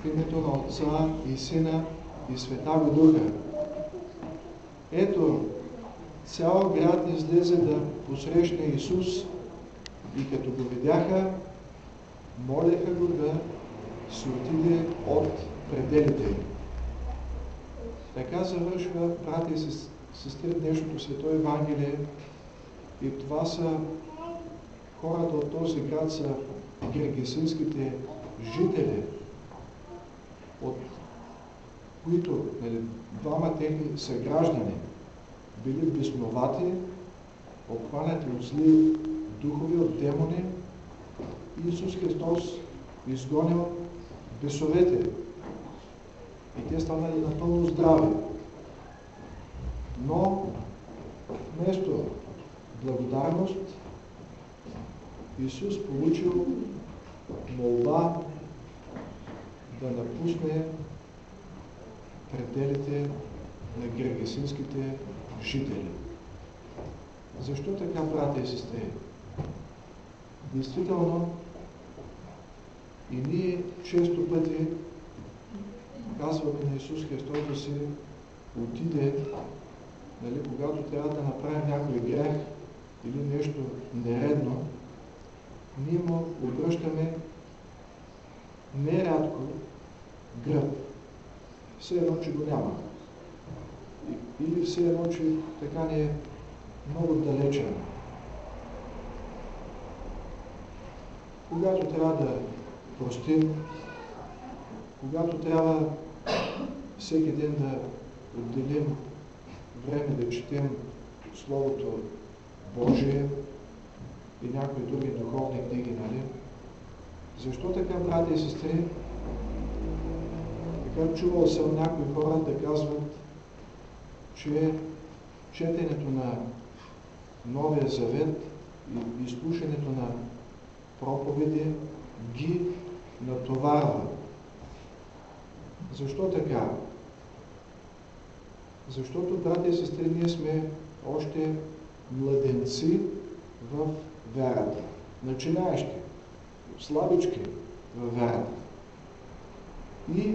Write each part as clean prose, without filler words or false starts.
В името на Отца и Сина и Святаго Духа. Ето, цял град излезе да посрещне Исус и като го видяха, молеха го да се отиде от пределите им. Така завършва, брати и сестри, днешното Свето Евангелие, и това са хората от този град, са гергесинските жители, от които двама техни съграждани били безумовати, обхванати от зли духови, от демони, и Исус Христос изгонил бесовете. И те станали напълно здрави. Но вместо благодарност, Исус получил молба да напусне пределите на гергесинските жители. Защо така, брати и сестри? Действително, и ние често пъти казваме на Исус Христос да се отиде, когато трябва да направим някой грех или нещо нередно, ние му обръщаме нерядко гръб. Все едно, че го няма. Или все едно, че така ни е много далечен. Когато трябва да простим, когато трябва всеки ден да отделим време да четем Словото Божие и някои други духовни книги, нали? Защо така, брати и сестри? Така чувал съм някои хора да казват, че четенето на Новия Завет и изслушането на проповеди ги натоварва. Защо така? Защото, брати и сестри, ние сме още младенци в вярата. Начинаещи, слабички в вярата. И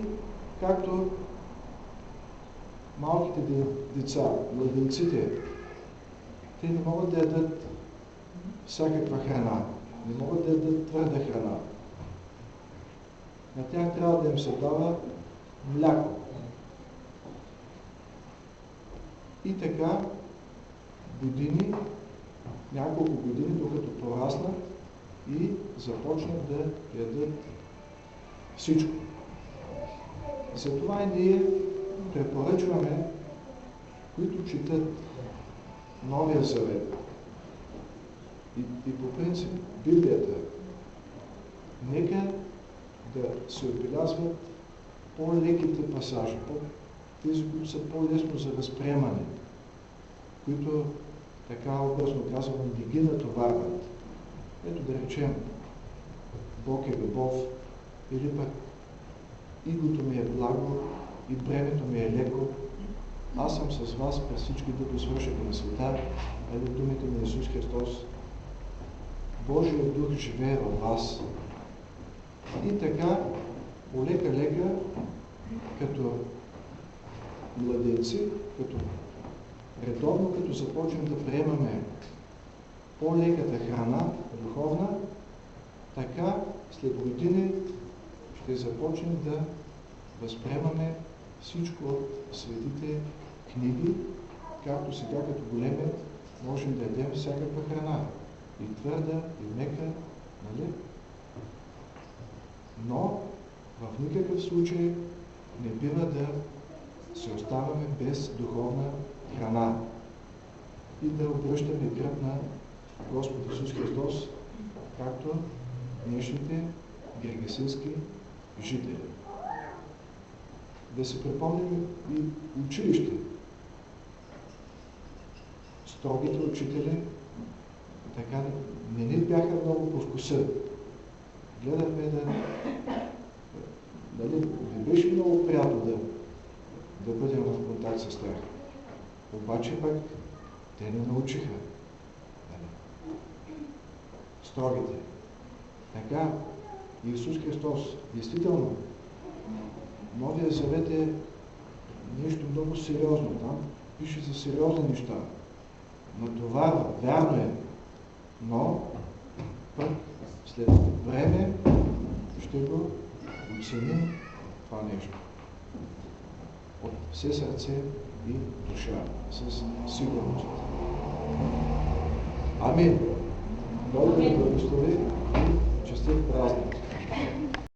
както малките деца, младенците, те не могат да ядат всякаква храна, не могат да ядат твърда храна. На тях трябва да им се дава мляко. И така години, няколко години, докато пораснат и започнат да ядат всичко. Затова и ние препоръчваме, които четат Новия Завет и по принцип Библията, нека да се отбелязват по-леките пасажи, тези, които са по-лесно за възприемане, които, така образно казвам, не ги натоварват. Ето да речем, Бог е любов, или пък игото ми е благо и бремето ми е леко. Аз съм с вас през всички до свършъка на света, или думите на Исус Христос. Божият Дух живее във вас. И така, полека-лека, като младенци, като редовно, като започнем да приемаме по-леката храна, духовна, така след години ще започнем да възприемаме всичко от светите книги, както сега като големи можем да ядем всякаква храна. И твърда, и мека, нали? Но в никакъв случай не бива да се оставаме без духовна храна и да обръщаме гръб на Господ Исус Христос, както днешните гергесински жители. Да се припомним и училище. Строгите учители така не ни бяха много по вкуса. Гледахме не беше много приятно да бъдем в контакт с тях. Обаче пък те не научиха. Строгите. Така Исус Христос действително Новия завет е нещо много сериозно. Там пише за сериозни неща. Натоварва, вярно е, но пък след време ще го оценим това нещо. От все сърце и душа, със сигурност. Амин. Бог да ви благослови и честит празник.